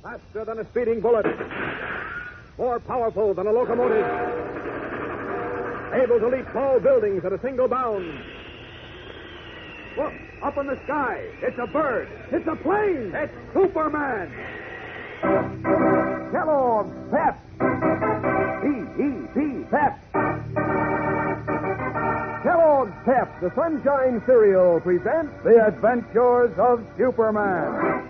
Faster than a speeding bullet. More powerful than a locomotive. Able to leap tall buildings at a single bound. Look, up in the sky. It's a bird. It's a plane. It's Superman. Kellogg's Pep. P-E-P, Pep. Kellogg's Pep, the Sunshine Cereal, presents The Adventures of Superman.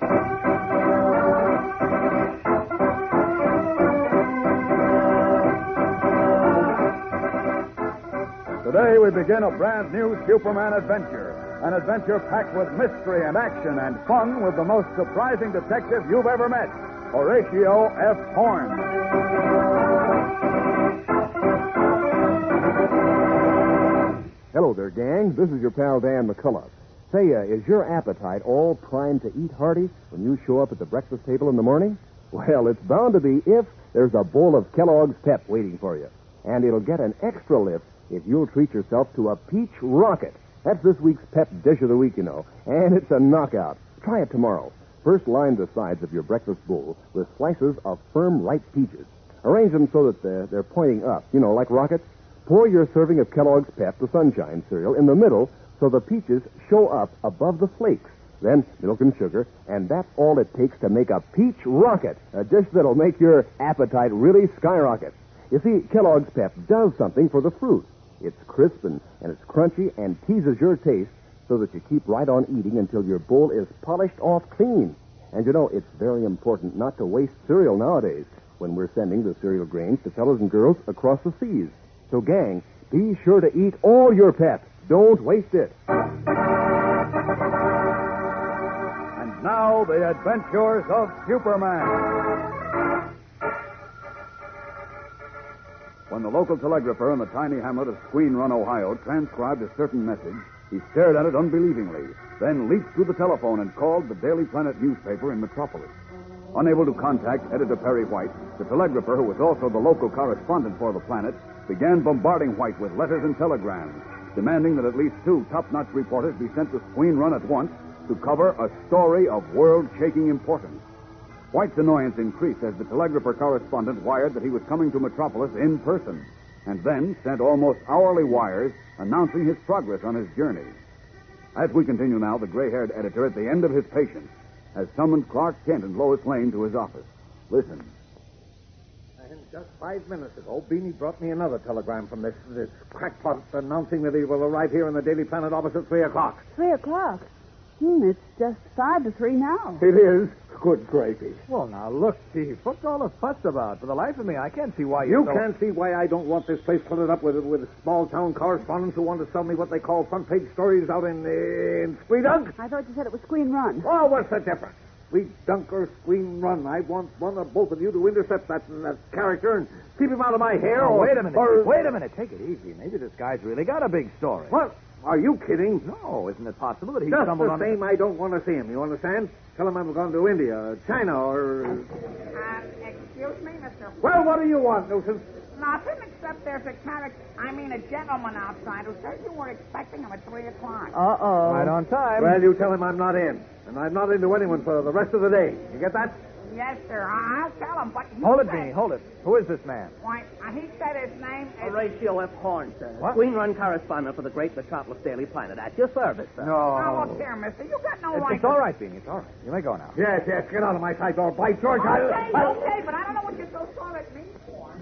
Today we begin a brand new Superman adventure. An adventure packed with mystery and action and fun with the most surprising detective you've ever met, Horatio F. Horn. Hello there, gang. This is your pal Dan McCullough. Say, is your appetite all primed to eat hearty when you show up at the breakfast table in the morning? Well, it's bound to be if there's a bowl of Kellogg's Pep waiting for you. And it'll get an extra lift if you'll treat yourself to a peach rocket. That's this week's Pep Dish of the Week, you know. And it's a knockout. Try it tomorrow. First line the sides of your breakfast bowl with slices of firm, ripe peaches. Arrange them so that they're pointing up, you know, like rockets. Pour your serving of Kellogg's Pep, the Sunshine cereal, in the middle so the peaches show up above the flakes. Then milk and sugar, and that's all it takes to make a peach rocket, a dish that'll make your appetite really skyrocket. You see, Kellogg's Pep does something for the fruit. It's crisp and it's crunchy and teases your taste so that you keep right on eating until your bowl is polished off clean. And you know, it's very important not to waste cereal nowadays when we're sending the cereal grains to fellows and girls across the seas. So, gang, be sure to eat all your Pep. Don't waste it. And now, the adventures of Superman. When the local telegrapher in the tiny hamlet of Squeen Run, Ohio, transcribed a certain message, he stared at it unbelievingly, then leaped through the telephone and called the Daily Planet newspaper in Metropolis. Unable to contact Editor Perry White, the telegrapher, who was also the local correspondent for the Planet, began bombarding White with letters and telegrams, demanding that at least 2 top-notch reporters be sent to Squeen Run at once to cover a story of world-shaking importance. White's annoyance increased as the telegrapher correspondent wired that he was coming to Metropolis in person, and then sent almost hourly wires announcing his progress on his journey. As we continue now, the gray-haired editor, at the end of his patience, has summoned Clark Kent and Lois Lane to his office. Listen. And just 5 minutes ago, Beanie brought me another telegram from this crackpot announcing that he will arrive here in the Daily Planet office at 3 o'clock. 3 o'clock? It's just 5 to 3 now. It is? Good gravy. Well, now, look, Chief. What's all the fuss about? For the life of me, I can't see why You can't see why I don't want this place flooded up with small-town correspondents who want to sell me what they call front-page stories out in Squeedunk. I thought you said it was Squeen Run. Oh, what's the difference? Squeedunk or Squeen Run. I want one or both of you to intercept that character and keep him out of my hair. Oh, wait a minute. Wait a minute. Take it easy. Maybe this guy's really got a big story. What? Are you kidding? No, isn't it possible that he Just stumbled on... the same, I don't want to see him. You understand? Tell him I'm going to India, China, or... Excuse me, Mr. Well, what do you want, nuisance? Nothing except there's a gentleman outside who said you were expecting him at 3 o'clock. Uh-oh. Right on time. Well, you tell him I'm not in. And I'm not into anyone for the rest of the day. You get that? Yes, sir. I'll tell him, but he Hold it, said... Beanie. Hold it. Who is this man? Why, he said his name is... Horatio F. Horn, sir. What? Squeen Run correspondent for the great Metropolis Daily Planet. At your service, sir. Now, look here, mister. You got no right It's all right, Beanie. It's all right. You may go now. Yes, get out of my sight door. By George, Okay, but I don't know what you're so sore at me for.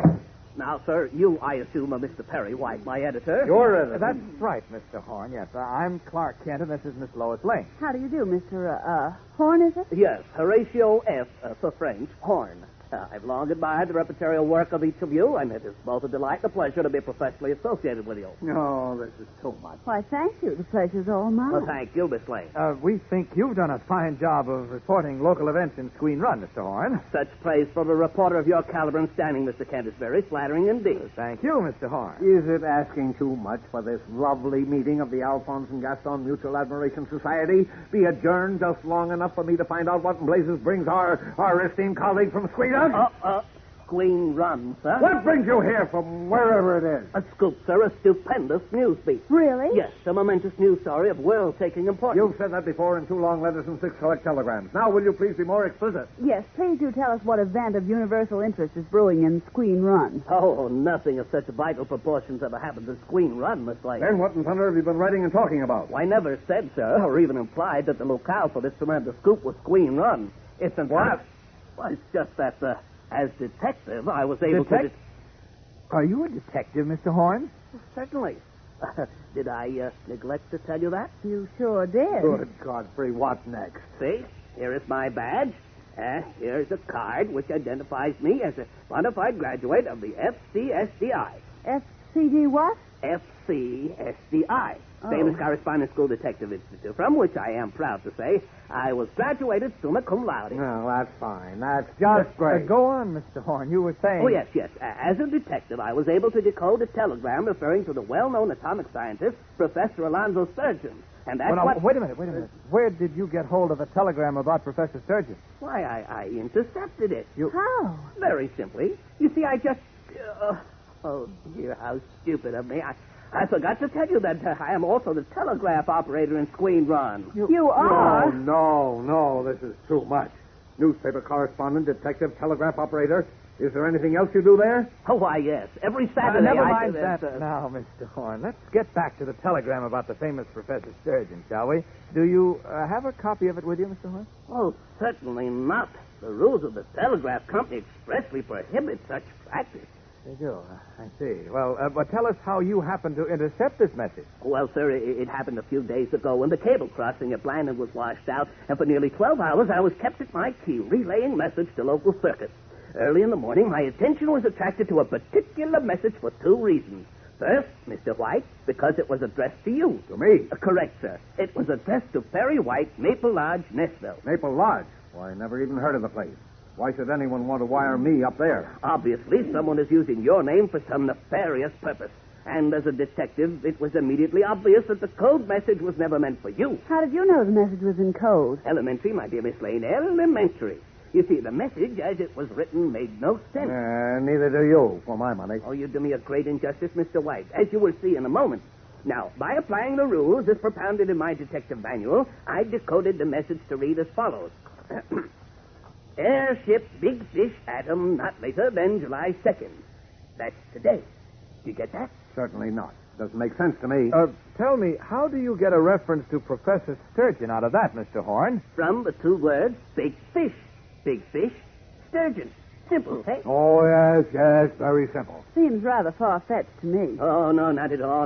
Now, sir, you, I assume, are Mr. Perry White, my editor. Your editor. That's right, Mr. Horn. Yes, I'm Clark Kent, and this is Miss Lois Lane. How do you do, Mr. Horn, is it? Yes, Horatio F., for French, Horn. I've long admired the repertorial work of each of you, and it is both a delight and a pleasure to be professionally associated with you. No, this is too much. Why, thank you. The pleasure's all mine. Well, thank you, Miss Lane. We think you've done a fine job of reporting local events in Squeen Run, Mr. Horn. Such praise from a reporter of your caliber and standing, Mr. Kent, is very flattering indeed. Thank you, Mr. Horn. Is it asking too much for this lovely meeting of the Alphonse and Gaston Mutual Admiration Society be adjourned just long enough for me to find out what in blazes brings our esteemed colleague from Squeedunk? Squeen Run, sir. What brings you here from wherever it is? A scoop, sir, a stupendous news beat. Really? Yes, a momentous news story of world-taking importance. You've said that before in 2 long letters and 6 collect telegrams. Now, will you please be more explicit? Yes, please do tell us what event of universal interest is brewing in Squeen Run. Oh, nothing of such vital proportions ever happened in Squeen Run, Miss Lane. Then what in thunder have you been writing and talking about? I never said, sir, or even implied that the locale for this tremendous scoop was Squeen Run. It's in fact... Well, it's just that, as detective, I was able to... Are you a detective, Mr. Horn? Certainly. Did I neglect to tell you that? You sure did. Good Godfrey, what next? See, here is my badge. Here's a card which identifies me as a bona fide graduate of the FCSDI. FCD what? FCSDI. Oh. Famous Correspondence School Detective Institute, from which I am proud to say I was graduated summa cum laude. No, that's fine. That's just great. Go on, Mr. Horn. You were saying... Oh, yes. As a detective, I was able to decode a telegram referring to the well-known atomic scientist, Professor Alonzo Sturgeon. And that's what... Wait a minute. Where did you get hold of a telegram about Professor Sturgeon? Why, I intercepted it. How? Very simply. You see, I just... oh, dear, how stupid of me. I forgot to tell you that I am also the telegraph operator in Squeen Run. You are? No, this is too much. Newspaper correspondent, detective, telegraph operator. Is there anything else you do there? Oh, why, yes. Every Saturday Never I mind do that this, now, Mr. Horn. Let's get back to the telegram about the famous Professor Sturgeon, shall we? Do you have a copy of it with you, Mr. Horn? Oh, certainly not. The rules of the telegraph company expressly prohibit such practice. They do. I see. Well, but tell us how you happened to intercept this message. Well, sir, it happened a few days ago when the cable crossing at Blandon was washed out, and for nearly 12 hours I was kept at my key, relaying message to local circuits. Early in the morning, my attention was attracted to a particular message for 2 reasons. First, Mr. White, because it was addressed to you. To me? Correct, sir. It was addressed to Perry White, Maple Lodge, Nashville. Maple Lodge? Why, I never even heard of the place. Why should anyone want to wire me up there? Obviously, someone is using your name for some nefarious purpose. And as a detective, it was immediately obvious that the code message was never meant for you. How did you know the message was in code? Elementary, my dear Miss Lane, elementary. You see, the message, as it was written, made no sense. Neither do you, for my money. Oh, you do me a great injustice, Mr. White, as you will see in a moment. Now, by applying the rules as propounded in my detective manual, I decoded the message to read as follows. Airship Big Fish Atom not later than July 2nd. That's today. Do you get that? Certainly not. Doesn't make sense to me. Tell me, how do you get a reference to Professor Sturgeon out of that, Mr. Horn? From the 2 words, big fish. Big fish, sturgeon. Simple, eh? Oh, yes, very simple. Seems rather far-fetched to me. Oh, no, not at all.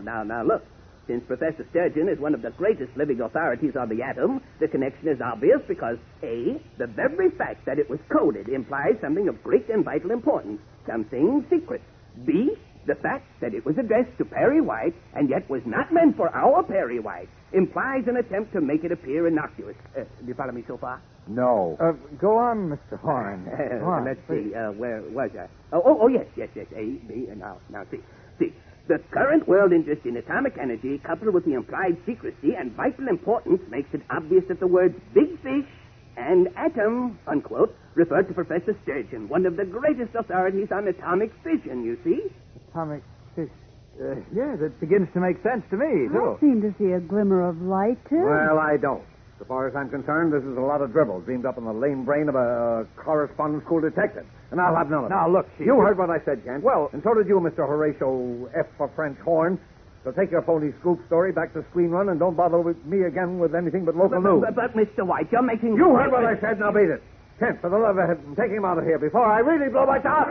Now, look. Since Professor Sturgeon is one of the greatest living authorities on the atom, the connection is obvious because, A, the very fact that it was coded implies something of great and vital importance, something secret. B, the fact that it was addressed to Perry White and yet was not meant for our Perry White implies an attempt to make it appear innocuous. Do you follow me so far? No. Go on, Mr. Horn. Go on, let's see. Where was I? Oh, yes. A, B, and now, C. The current world interest in atomic energy, coupled with the implied secrecy and vital importance, makes it obvious that the words big fish and atom, unquote, refer to Professor Sturgeon, one of the greatest authorities on atomic fission, you see? Atomic fish. Yes, it begins to make sense to me, too. I seem to see a glimmer of light, too. Well, I don't. So far as I'm concerned, this is a lot of dribble dreamed up in the lame brain of a correspondence school detective. And I'll have none of it. Now, look, Chief. You heard what I said, Kent. Well... And so did you, Mr. Horatio F. for French Horn. So take your phony scoop story back to Squeen Run and don't bother with me again with anything but local news. But, Mr. White, you're making... You heard what I said, now beat it. Kent, for the love of heaven, take him out of here before I really blow my top.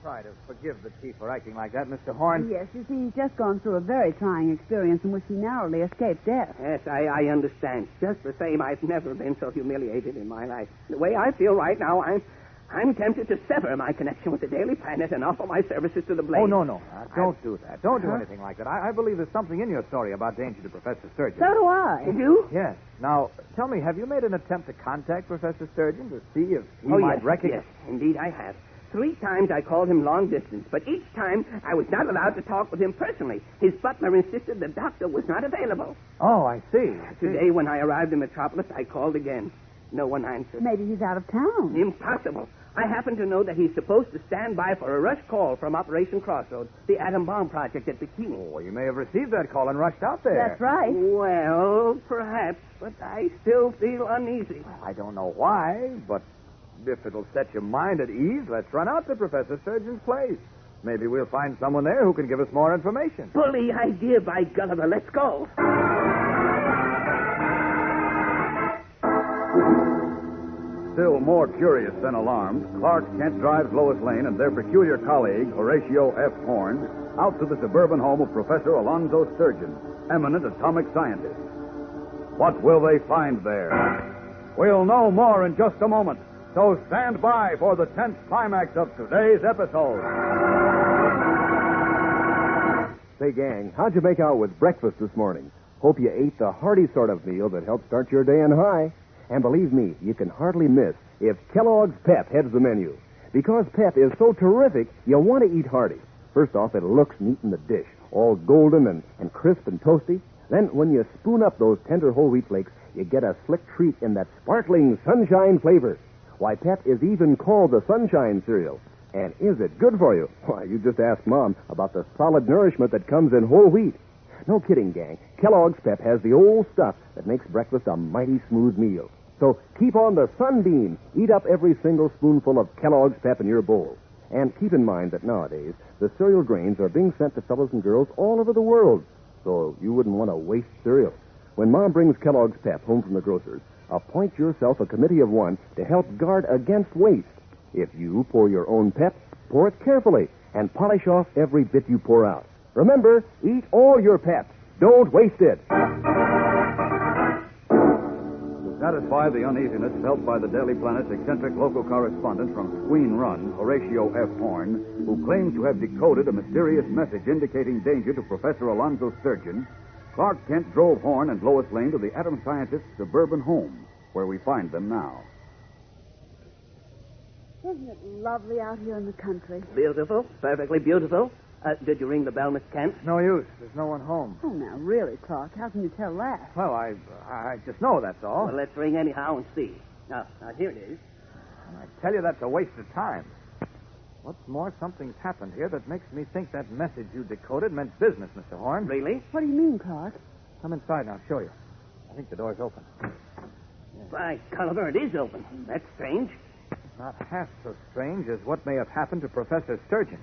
Try to forgive the chief for acting like that, Mr. Horn. Yes, you see, he's just gone through a very trying experience in which he narrowly escaped death. Yes, I understand. Just the same, I've never been so humiliated in my life. The way I feel right now, I'm tempted to sever my connection with the Daily Planet and offer my services to the Blaze. Oh, no. Don't do that. Don't do anything like that. I believe there's something in your story about danger to Professor Sturgeon. So do I. Did you? Yes. Now, tell me, have you made an attempt to contact Professor Sturgeon to see if he might recognize... Yes, indeed I have. 3 times I called him long distance, but each time I was not allowed to talk with him personally. His butler insisted the doctor was not available. Oh, I see. Today, when I arrived in Metropolis, I called again. No one answered. Maybe he's out of town. Impossible. I happen to know that he's supposed to stand by for a rush call from Operation Crossroads, the atom bomb project at Bikini. Oh, you may have received that call and rushed out there. That's right. Well, perhaps, but I still feel uneasy. I don't know why, but if it'll set your mind at ease, let's run out to Professor Sturgeon's place. Maybe we'll find someone there who can give us more information. Bully idea, by Gulliver. Let's go. Still more curious than alarmed, Clark Kent drives Lois Lane and their peculiar colleague, Horatio F. Horn, out to the suburban home of Professor Alonzo Sturgeon, eminent atomic scientist. What will they find there? We'll know more in just a moment, so stand by for the tense climax of today's episode. Say, gang, how'd you make out with breakfast this morning? Hope you ate the hearty sort of meal that helps start your day on high. And believe me, you can hardly miss if Kellogg's Pep heads the menu. Because Pep is so terrific, you want to eat hearty. First off, it looks neat in the dish, all golden and crisp and toasty. Then, when you spoon up those tender whole wheat flakes, you get a slick treat in that sparkling sunshine flavor. Why, Pep is even called the Sunshine Cereal. And is it good for you? Why, you just ask Mom about the solid nourishment that comes in whole wheat. No kidding, gang. Kellogg's Pep has the old stuff that makes breakfast a mighty smooth meal. So keep on the sunbeam. Eat up every single spoonful of Kellogg's Pep in your bowl. And keep in mind that nowadays, the cereal grains are being sent to fellows and girls all over the world. So you wouldn't want to waste cereal. When Mom brings Kellogg's Pep home from the grocer's, appoint yourself a committee of one to help guard against waste. If you pour your own Pep, pour it carefully and polish off every bit you pour out. Remember, eat all your Pep. Don't waste it. To satisfy the uneasiness felt by the Daily Planet's eccentric local correspondent from Squeen Run, Horatio F. Horn, who claims to have decoded a mysterious message indicating danger to Professor Alonzo Sturgeon, Clark Kent drove Horn and Lois Lane to the atom scientist's suburban home, where we find them now. Isn't it lovely out here in the country? Beautiful. Perfectly beautiful. Did you ring the bell, Miss Kent? No use. There's no one home. Oh, now, really, Clark, how can you tell that? Well, I just know, that's all. Well, let's ring anyhow and see. Now, here it is. And I tell you, that's a waste of time. What's more, something's happened here that makes me think that message you decoded meant business, Mr. Horn. Really? What do you mean, Clark? Come inside and I'll show you. I think the door's open. By Gulliver, it is open. That's strange. Not half so strange as what may have happened to Professor Sturgeon.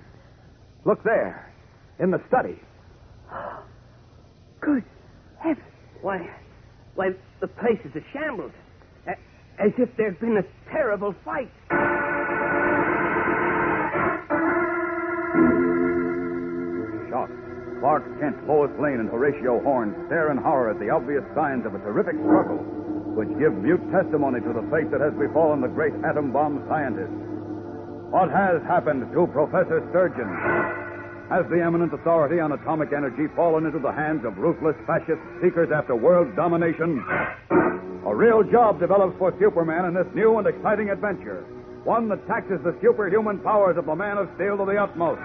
Look there, in the study. Good heavens. Why, the place is a shambles. As if there'd been a terrible fight. Shocked, Clark Kent, Lois Lane, and Horatio Horn stare in horror at the obvious signs of a terrific struggle, which give mute testimony to the fate that has befallen the great atom bomb scientist. What has happened to Professor Sturgeon? Has the eminent authority on atomic energy fallen into the hands of ruthless fascist seekers after world domination? A real job develops for Superman in this new and exciting adventure, one that taxes the superhuman powers of the Man of Steel to the utmost.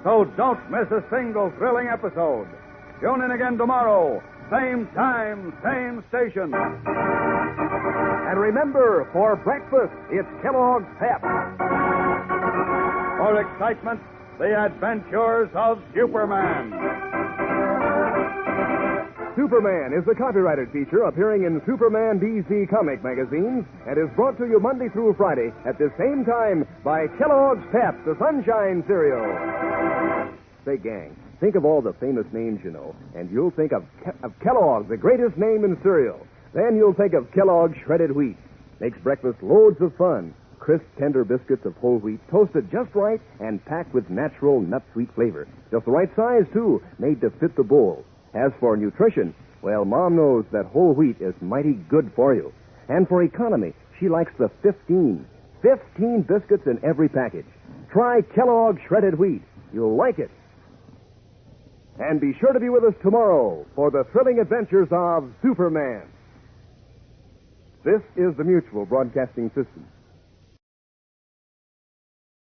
So don't miss a single thrilling episode. Tune in again tomorrow, same time, same station. And remember, for breakfast, it's Kellogg's Pep. For excitement, the adventures of Superman. Superman is the copyrighted feature appearing in Superman DC comic magazines and is brought to you Monday through Friday at the same time by Kellogg's Pep, the Sunshine Cereal. Say, gang, think of all the famous names you know, and you'll think of Kellogg, the greatest name in cereal. Then you'll think of Kellogg's Shredded Wheat. Makes breakfast loads of fun. Crisp, tender biscuits of whole wheat, toasted just right and packed with natural nut-sweet flavor. Just the right size, too, made to fit the bowl. As for nutrition, well, Mom knows that whole wheat is mighty good for you. And for economy, she likes the 15 biscuits in every package. Try Kellogg's Shredded Wheat. You'll like it. And be sure to be with us tomorrow for the thrilling adventures of Superman. This is the Mutual Broadcasting System.